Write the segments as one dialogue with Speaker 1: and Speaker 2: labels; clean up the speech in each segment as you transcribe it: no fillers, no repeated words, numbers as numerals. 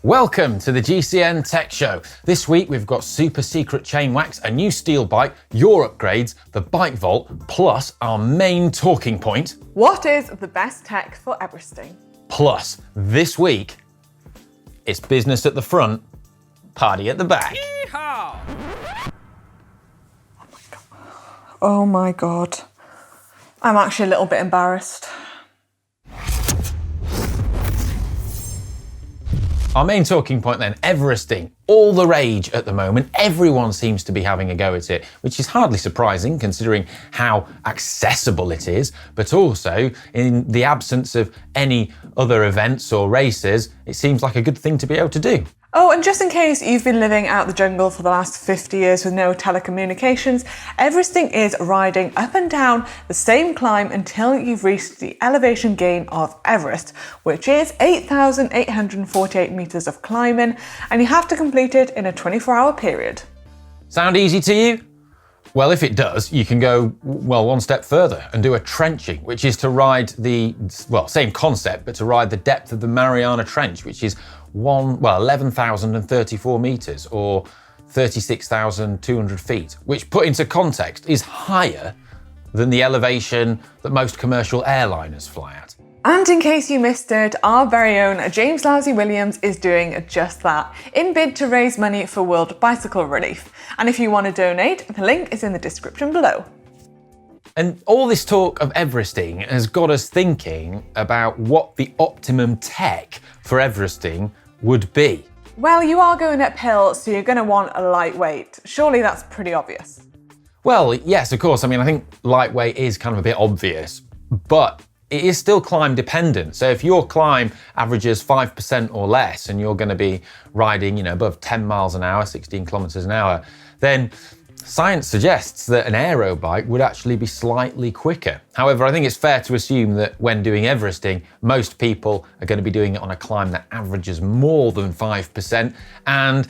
Speaker 1: Welcome to the GCN Tech Show. This week we've got super secret chain wax, a new steel bike, your upgrades, the bike vault, plus our main talking point.
Speaker 2: What is the best tech for Everesting?
Speaker 1: Plus, this week, it's business at the front, party at the back.
Speaker 3: Yeehaw!
Speaker 2: Oh my God. I'm actually a little bit embarrassed.
Speaker 1: Our main talking point then, Everesting, all the rage at the moment. Everyone seems to be having a go at it, which is hardly surprising considering how accessible it is, but also in the absence of any other events or races, it seems like a good thing to be able to do.
Speaker 2: Oh, and just in case you've been living out the jungle for the last 50 years with no telecommunications, Everesting is riding up and down the same climb until you've reached the elevation gain of Everest, which is 8,848 meters of climbing, and you have to complete it in a 24-hour period.
Speaker 1: Sound easy to you? Well, if it does, you can go, one step further and do a trenching, which is to ride same concept, but to ride the depth of the Mariana Trench, which is 11,034 meters or 36,200 feet, which put into context is higher than the elevation that most commercial airliners fly at.
Speaker 2: And in case you missed it, our very own James Lousy Williams is doing just that, in bid to raise money for World Bicycle Relief. And if you want to donate, the link is in the description below.
Speaker 1: And all this talk of Everesting has got us thinking about what the optimum tech for Everesting would be.
Speaker 2: Well, you are going uphill, so you're going to want a lightweight. Surely that's pretty obvious.
Speaker 1: Well, yes, of course. I mean, I think lightweight is kind of a bit obvious, but it is still climb dependent. So if your climb averages 5% or less and you're going to be riding, above 10 miles an hour, 16 kilometers an hour, then science suggests that an aero bike would actually be slightly quicker. However, I think it's fair to assume that when doing Everesting, most people are going to be doing it on a climb that averages more than 5%, and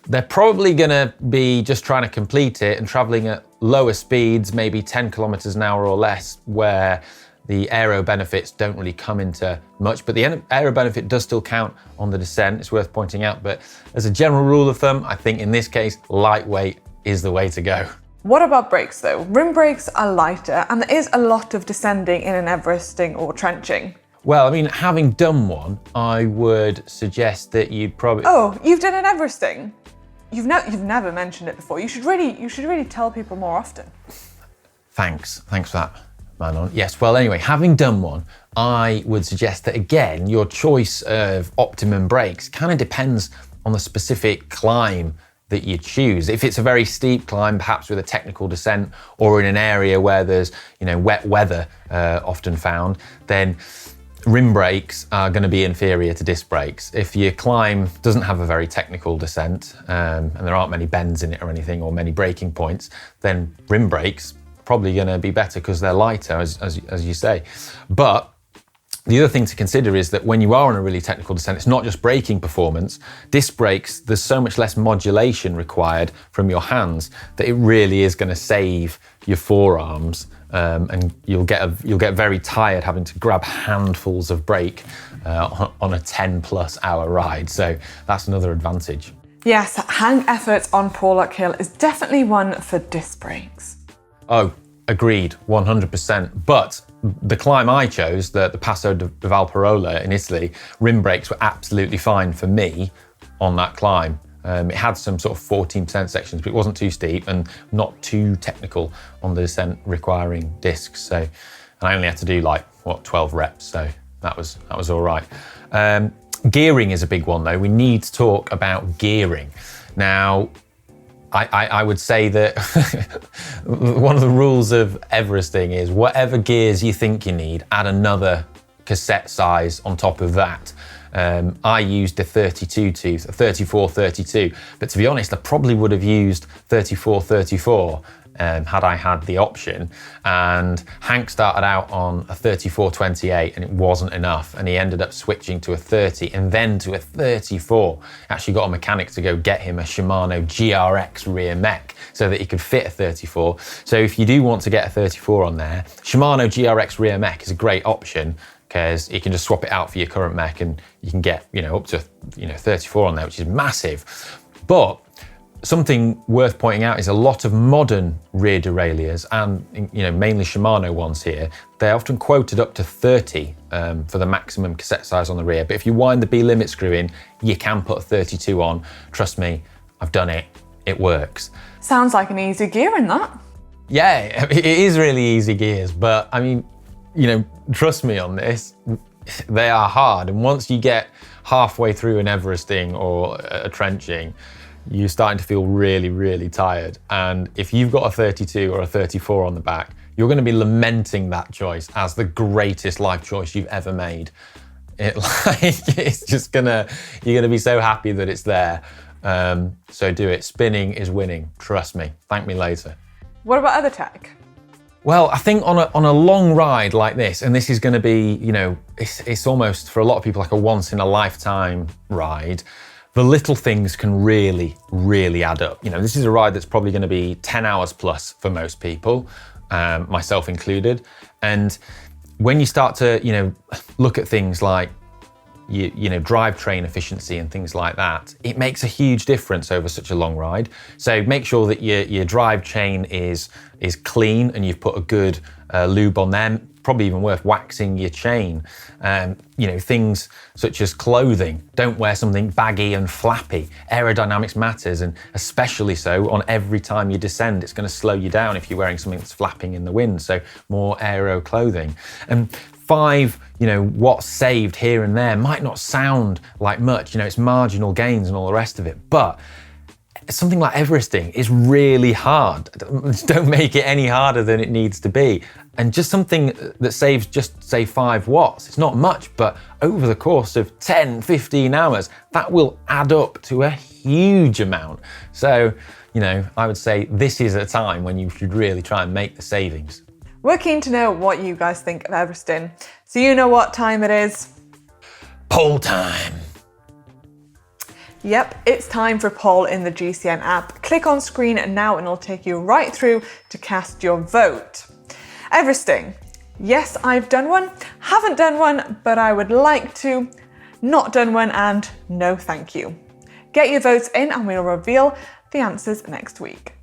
Speaker 1: they're probably going to be just trying to complete it and traveling at lower speeds, maybe 10 kilometers an hour or less, where the aero benefits don't really come into much, but the aero benefit does still count on the descent. It's worth pointing out, but as a general rule of thumb, I think in this case, lightweight is the way to go.
Speaker 2: What about brakes though? Rim brakes are lighter and there is a lot of descending in an Everesting or trenching.
Speaker 1: Well, I mean, having done one, I would suggest that you'd probably...
Speaker 2: Oh, you've done an Everesting? You've never mentioned it before. You should really tell people more often.
Speaker 1: Thanks for that, Manon. Yes, well, anyway, having done one, I would suggest that, again, your choice of optimum brakes kind of depends on the specific climb that you choose. If it's a very steep climb, perhaps with a technical descent, or in an area where there's, wet weather often found, then rim brakes are going to be inferior to disc brakes. If your climb doesn't have a very technical descent, and there aren't many bends in it or anything, or many braking points, then rim brakes probably going to be better because they're lighter, as you say. But the other thing to consider is that when you are on a really technical descent, it's not just braking performance. Disc brakes, there's so much less modulation required from your hands that it really is going to save your forearms, and you'll get very tired having to grab handfuls of brake on a 10+ hour ride. So that's another advantage.
Speaker 2: Yes, hang effort on Porlock Hill is definitely one for disc brakes.
Speaker 1: Oh, agreed, 100%. But the climb I chose, the Passo di Valparola in Italy, rim brakes were absolutely fine for me on that climb. It had some sort of 14% sections, but it wasn't too steep and not too technical on the descent requiring discs. So, and I only had to do 12 reps, so that was all right. Gearing is a big one though. We need to talk about gearing. Now, I would say that one of the rules of Everesting is whatever gears you think you need, add another cassette size on top of that. I used a 32 tooth, a 34-32, but to be honest, I probably would have used 34-34 had I had the option. And Hank started out on a 34-28 and it wasn't enough, and he ended up switching to a 30 and then to a 34. Actually got a mechanic to go get him a Shimano GRX rear mech so that he could fit a 34. So if you do want to get a 34 on there, Shimano GRX rear mech is a great option because you can just swap it out for your current mech and you can get, up to, 34 on there, which is massive. But something worth pointing out is a lot of modern rear derailleurs and, mainly Shimano ones here, they're often quoted up to 30 for the maximum cassette size on the rear. But if you wind the B-limit screw in, you can put a 32 on. Trust me, I've done it. It works.
Speaker 2: Sounds like an easy gear in that.
Speaker 1: Yeah, it is really easy gears, but I mean, trust me on this, they are hard. And once you get halfway through an Everesting or a trenching, you're starting to feel really, really tired. And if you've got a 32 or a 34 on the back, you're going to be lamenting that choice as the greatest life choice you've ever made. It's just you're gonna be so happy that it's there. So do it. Spinning is winning. Trust me. Thank me later.
Speaker 2: What about other tech?
Speaker 1: Well, I think on a long ride like this, and this is going to be, it's almost for a lot of people like a once in a lifetime ride, the little things can really, really add up. This is a ride that's probably going to be 10 hours plus for most people, myself included. And when you start to, look at things like, drivetrain efficiency and things like that, it makes a huge difference over such a long ride. So make sure that your drive chain is clean and you've put a good lube on them. Probably even worth waxing your chain. Things such as clothing. Don't wear something baggy and flappy. Aerodynamics matters, and especially so on every time you descend. It's going to slow you down if you're wearing something that's flapping in the wind. So more aero clothing. And 5, what's saved here and there might not sound like much. It's marginal gains and all the rest of it, but something like Everesting is really hard. Don't make it any harder than it needs to be. And just something that saves just say 5 watts, it's not much, but over the course of 10, 15 hours, that will add up to a huge amount. So, I would say this is a time when you should really try and make the savings.
Speaker 2: We're keen to know what you guys think of Everesting. So you know what time it is?
Speaker 1: Poll time.
Speaker 2: Yep, it's time for poll in the GCN app. Click on screen now and it'll take you right through to cast your vote. Everesting. Yes, I've done one. Haven't done one, but I would like to. Not done one, and no thank you. Get your votes in and we'll reveal the answers next week.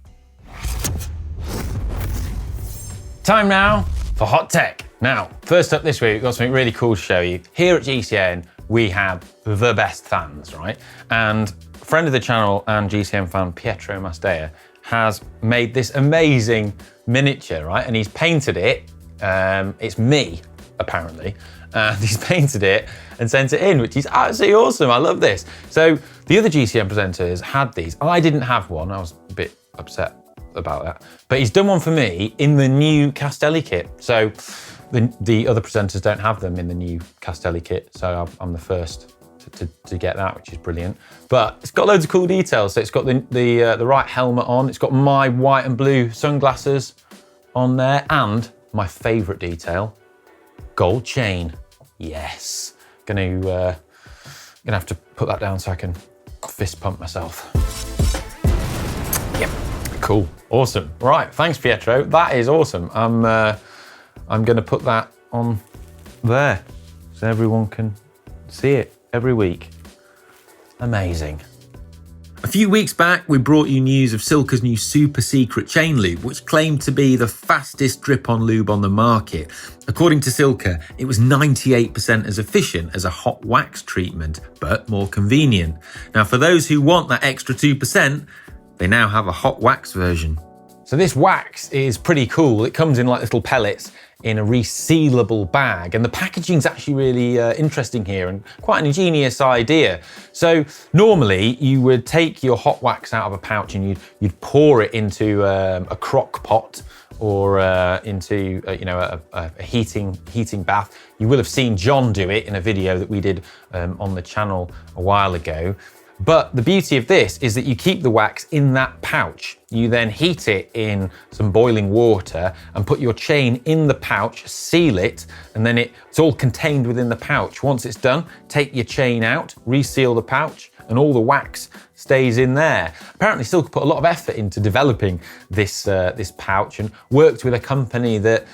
Speaker 1: Time now for Hot Tech. Now, first up this week, we've got something really cool to show you. Here at GCN, we have the best fans, right? And friend of the channel and GCN fan, Pietro Mastea, has made this amazing miniature, right? And he's painted it, it's me, apparently, and he's painted it and sent it in, which is absolutely awesome. I love this. So the other GCN presenters had these. I didn't have one. I was a bit upset about that, but he's done one for me in the new Castelli kit. So the other presenters don't have them in the new Castelli kit, so I'm the first to get that, which is brilliant. But it's got loads of cool details. So it's got the right helmet on, it's got my white and blue sunglasses on there, and my favourite detail, gold chain. Yes, gonna have to put that down so I can fist pump myself. Yep. Cool, awesome. Right, thanks Pietro, that is awesome. I'm gonna put that on there so everyone can see it every week. Amazing. A few weeks back, we brought you news of Silka's new super secret chain lube, which claimed to be the fastest drip-on lube on the market. According to Silka, it was 98% as efficient as a hot wax treatment, but more convenient. Now, for those who want that extra 2%, they now have a hot wax version. So this wax is pretty cool. It comes in like little pellets in a resealable bag, and the packaging's actually really interesting here and quite an ingenious idea. So normally you would take your hot wax out of a pouch and you'd pour it into a crock pot or into a heating bath. You will have seen John do it in a video that we did on the channel a while ago. But the beauty of this is that you keep the wax in that pouch. You then heat it in some boiling water and put your chain in the pouch, seal it, and then it's all contained within the pouch. Once it's done, take your chain out, reseal the pouch, and all the wax stays in there. Apparently Silka put a lot of effort into developing this pouch and worked with a company that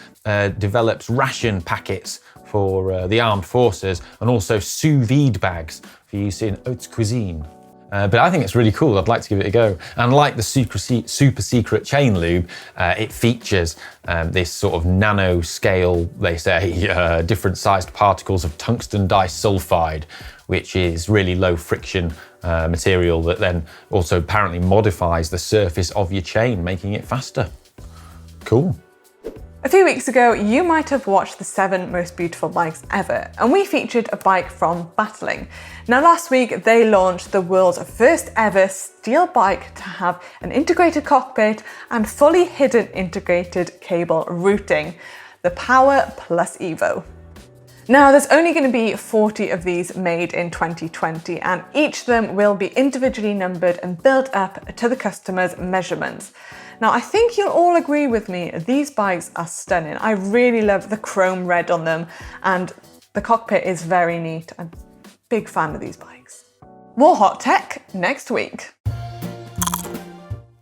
Speaker 1: develops ration packets for the armed forces, and also sous vide bags for use in haute cuisine. But I think it's really cool. I'd like to give it a go. And like the super secret chain lube, it features this sort of nano scale, they say, different sized particles of tungsten disulfide, which is really low friction material that then also apparently modifies the surface of your chain, making it faster. Cool.
Speaker 2: A few weeks ago, you might have watched the 7 most beautiful bikes ever, and we featured a bike from Battling. Now last week, they launched the world's first ever steel bike to have an integrated cockpit and fully hidden integrated cable routing, the Power Plus Evo. Now there's only going to be 40 of these made in 2020, and each of them will be individually numbered and built up to the customer's measurements. Now, I think you'll all agree with me, these bikes are stunning. I really love the chrome red on them, and the cockpit is very neat. I'm a big fan of these bikes. More hot tech next week.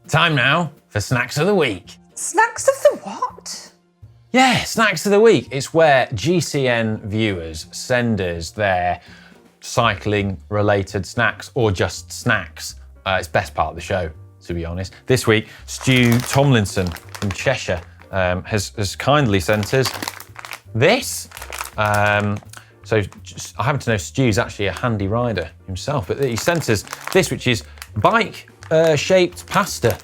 Speaker 1: Time now for Snacks of the Week.
Speaker 2: Snacks of the what?
Speaker 1: Yeah, Snacks of the Week. It's where GCN viewers send us their cycling-related snacks, or just snacks. It's best part of the show, to be honest. This week, Stu Tomlinson from Cheshire has kindly sent us this. So I happen to know Stu's actually a handy rider himself, but he sent us this, which is bike-shaped pasta.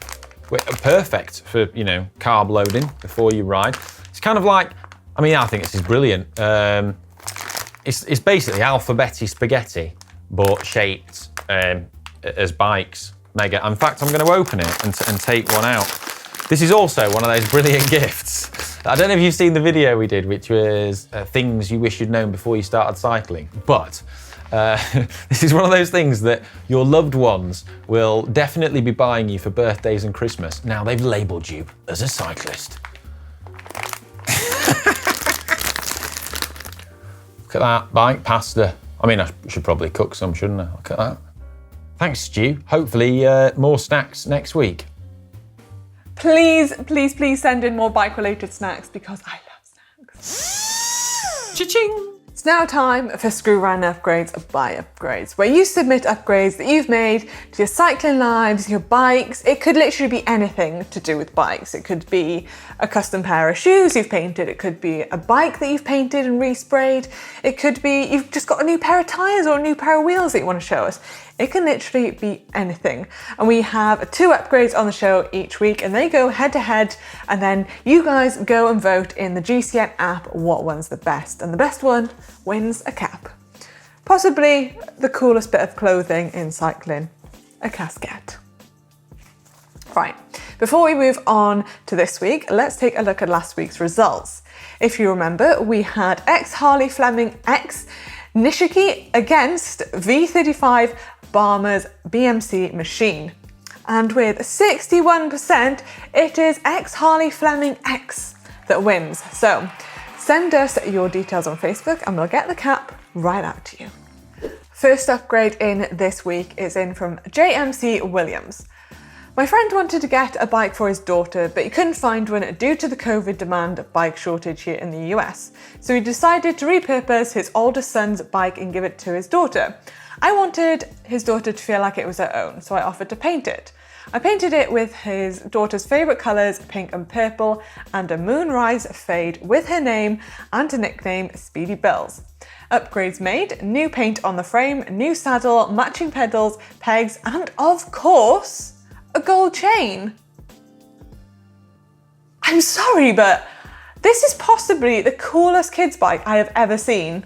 Speaker 1: Perfect for, you know, carb loading before you ride. It's kind of like, I mean, I think this is brilliant. It's basically alphabetti spaghetti, but shaped as bikes. Mega. In fact, I'm going to open it and take one out. This is also one of those brilliant gifts. I don't know if you've seen the video we did, which was things you wish you'd known before you started cycling, but this is one of those things that your loved ones will definitely be buying you for birthdays and Christmas. Now they've labelled you as a cyclist. Look at that, bike pasta. I mean, I should probably cook some, shouldn't I? Look at that. Thanks, Stu. Hopefully more snacks next week.
Speaker 2: Please, please, please send in more bike-related snacks because I love snacks.
Speaker 1: Cha-ching!
Speaker 2: It's now time for Screw Run Upgrades by Upgrades, where you submit upgrades that you've made to your cycling lives, your bikes. It could literally be anything to do with bikes. It could be a custom pair of shoes you've painted. It could be a bike that you've painted and resprayed. It could be you've just got a new pair of tyres or a new pair of wheels that you want to show us. It can literally be anything. And we have 2 upgrades on the show each week, and they go head to head, and then you guys go and vote in the GCN app what one's the best. And the best one wins a cap. Possibly the coolest bit of clothing in cycling, a casquette. Right, before we move on to this week, let's take a look at last week's results. If you remember, we had ex-Harley Fleming X Nishiki against V35 Barmer's BMC machine. And with 61%, it is ex-Harley Fleming X that wins. So send us your details on Facebook and we'll get the cap right out to you. First upgrade in this week is in from JMC Williams. My friend wanted to get a bike for his daughter, but he couldn't find one due to the COVID demand bike shortage here in the US. So he decided to repurpose his oldest son's bike and give it to his daughter. I wanted his daughter to feel like it was her own, so I offered to paint it. I painted it with his daughter's favourite colours, pink and purple, and a moonrise fade with her name and a nickname, Speedy Bills. Upgrades made, new paint on the frame, new saddle, matching pedals, pegs, and of course, a gold chain. I'm sorry, but this is possibly the coolest kids bike I have ever seen.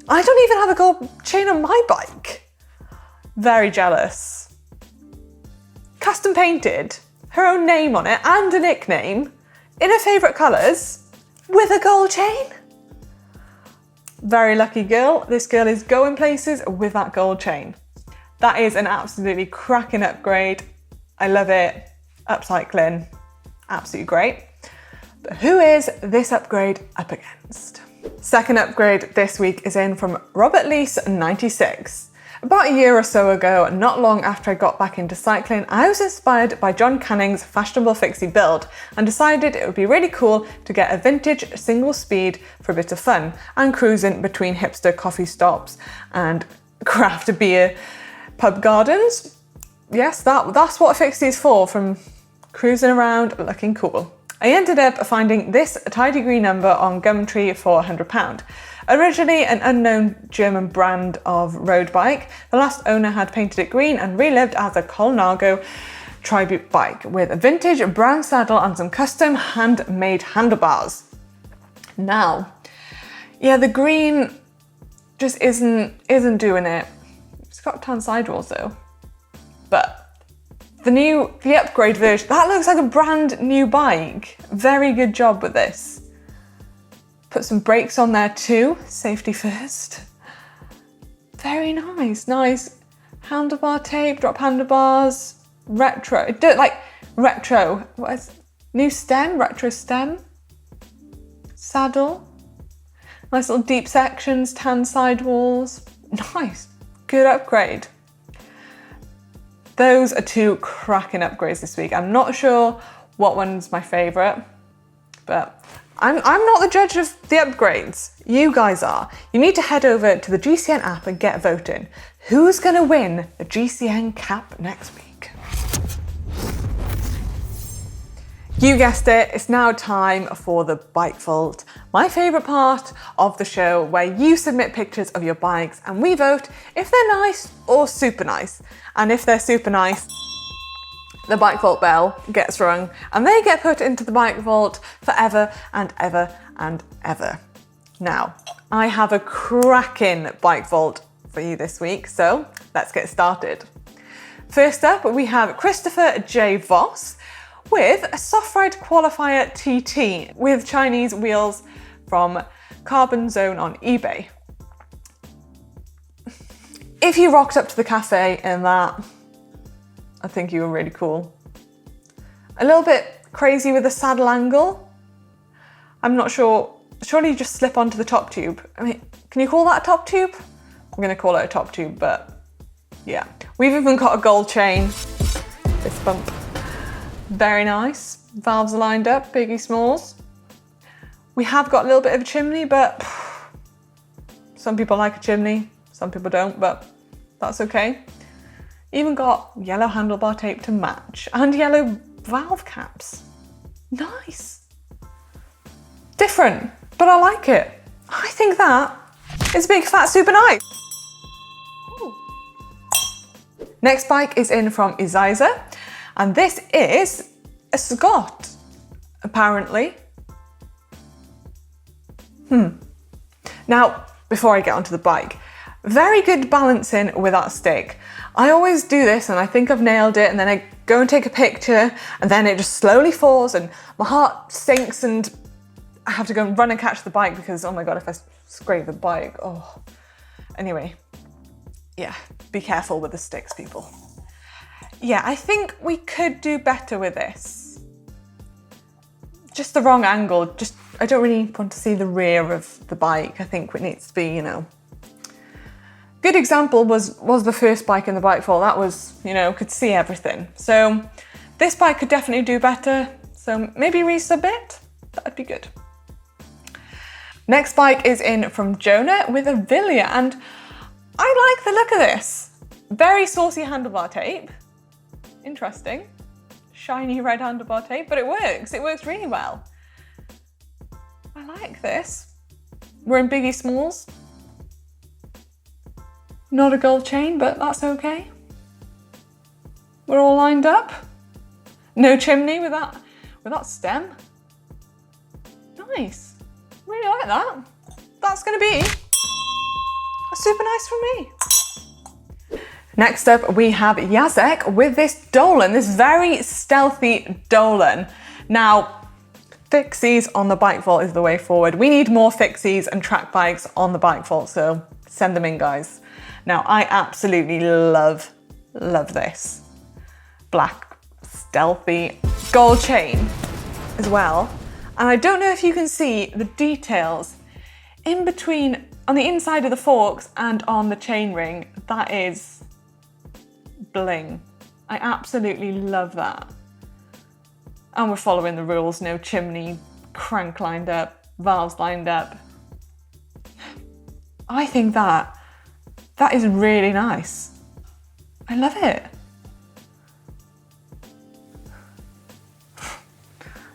Speaker 2: I don't even have a gold chain on my bike. Very jealous. Custom painted, her own name on it and a nickname, in her favourite colours, with a gold chain. Very lucky girl. This girl is going places with that gold chain. That is an absolutely cracking upgrade. I love it. Upcycling, absolutely great. But who is this upgrade up against? Second upgrade this week is in from Robert Lease 96. About a year or so ago, not long after I got back into cycling, I was inspired by John Canning's fashionable fixie build and decided it would be really cool to get a vintage single speed for a bit of fun and cruising between hipster coffee stops and craft beer pub gardens. Yes, that's what a fixie is for, from cruising around looking cool. I ended up finding this tidy green number on Gumtree for £100. Originally an unknown German brand of road bike, the last owner had painted it green and relived as a Colnago tribute bike with a vintage brown saddle and some custom handmade handlebars. Now, yeah, the green just isn't doing it. It's got tan sidewalls though. But the upgrade version, that looks like a brand new bike. Very good job with this. Put some brakes on there too, safety first. Very nice, nice handlebar tape, drop handlebars, retro, retro, what is, new stem, retro stem, saddle, nice little deep sections, tan sidewalls, nice, good upgrade. Those are two cracking upgrades this week. I'm not sure what one's my favourite, but I'm not the judge of the upgrades. You guys are. You need to head over to the GCN app and get voting. Who's going to win the GCN cap next week? You guessed it, it's now time for the Bike Vault, my favourite part of the show, where you submit pictures of your bikes and we vote if they're nice or super nice. And if they're super nice, the Bike Vault bell gets rung and they get put into the Bike Vault forever and ever and ever. Now, I have a cracking Bike Vault for you this week, so let's get started. First up, we have Christopher J. Voss with a Soft Ride Qualifier TT with Chinese wheels from Carbon Zone on eBay. If you rocked up to the cafe in that, I think you were really cool. A little bit crazy with the saddle angle. I'm not sure, surely you just slip onto the top tube. I mean, can you call that a top tube? I'm gonna call it a top tube, but yeah. We've even got a gold chain, fist bump. Very nice, valves are lined up, biggie smalls. We have got a little bit of a chimney, but some people like a chimney, some people don't, but that's okay. Even got yellow handlebar tape to match and yellow valve caps. Nice. Different, but I like it. I think that is a big fat super nice. Ooh. Next bike is in from Iziza, and this is a Scott, apparently. Now, before I get onto the bike, very good balancing with that stick. I always do this and I think I've nailed it, and then I go and take a picture and then it just slowly falls and my heart sinks and I have to go and run and catch the bike because, oh my God, if I scrape the bike, oh. Anyway, yeah, be careful with the sticks, people. Yeah, I think we could do better with this. Just the wrong angle, I don't really want to see the rear of the bike. I think it needs to be, you know. Good example was the first bike in the Bike Vault. That was, you know, could see everything. So this bike could definitely do better. So maybe resubmit, that'd be good. Next bike is in from Jonah with a Villia, and I like the look of this. Very saucy handlebar tape. Interesting. Shiny red handlebar tape, but it works really well. I like this. We're in biggie smalls. Not a gold chain, but that's okay. We're all lined up. No chimney with that stem. Nice. Really like that. That's gonna be super nice from me. Next up, we have Jacek with this Dolan, this very stealthy Dolan. Now, fixies on the Bike Vault is the way forward. We need more fixies and track bikes on the Bike Vault, so send them in, guys. Now, I absolutely love this. Black, stealthy, gold chain as well. And I don't know if you can see the details in between on the inside of the forks and on the chainring, that is bling. I absolutely love that. And we're following the rules, no chimney, crank lined up, valves lined up. I think that is really nice. I love it.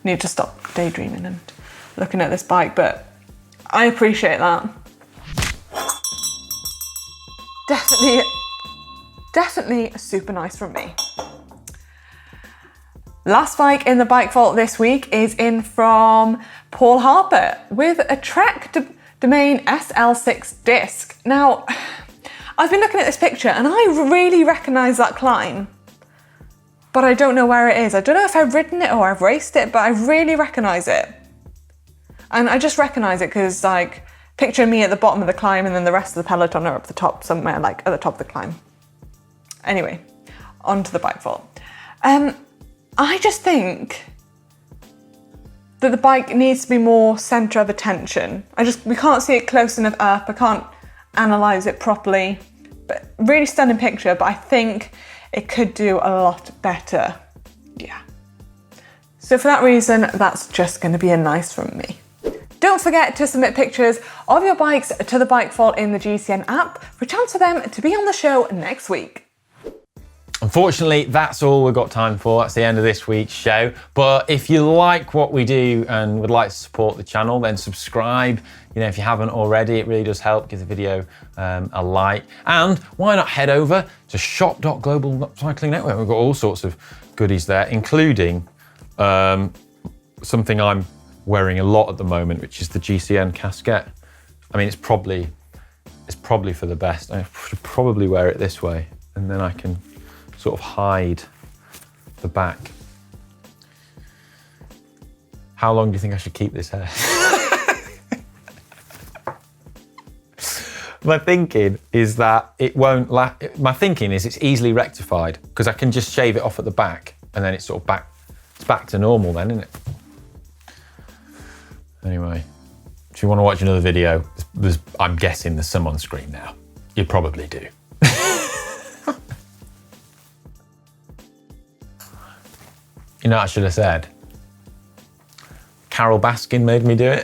Speaker 2: Need to stop daydreaming and looking at this bike, but I appreciate that. Definitely super nice from me. Last bike in the bike vault this week is in from Paul Harper with a Trek Domain SL6 disc. Now, I've been looking at this picture and I really recognise that climb, but I don't know where it is. I don't know if I've ridden it or I've raced it, but I really recognise it. And I just recognise it because, like, picture me at the bottom of the climb and then the rest of the peloton are up the top somewhere, like at the top of the climb. Anyway, on to the bike vault. I just think that the bike needs to be more centre of attention. We can't see it close enough up. I can't analyse it properly, but really stunning picture, but I think it could do a lot better. Yeah. So for that reason, that's just going to be a nice from me. Don't forget to submit pictures of your bikes to the Bike Vault in the GCN app for a chance for them to be on the show next week.
Speaker 1: Unfortunately, that's all we've got time for. That's the end of this week's show. But if you like what we do and would like to support the channel, then subscribe. You know, if you haven't already, it really does help. Give the video a like. And why not head over to shop.global cycling network. We've got all sorts of goodies there, including something I'm wearing a lot at the moment, which is the GCN casket. I mean, it's probably for the best. I should probably wear it this way, and then I can sort of hide the back. How long do you think I should keep this hair? My thinking is that it won't my thinking is it's easily rectified because I can just shave it off at the back and then it's sort of it's back to normal then, isn't it? Anyway, if you want to watch another video, I'm guessing there's some on screen now. You probably do. You know what I should have said? Carol Baskin made me do it.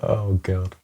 Speaker 1: Oh, God.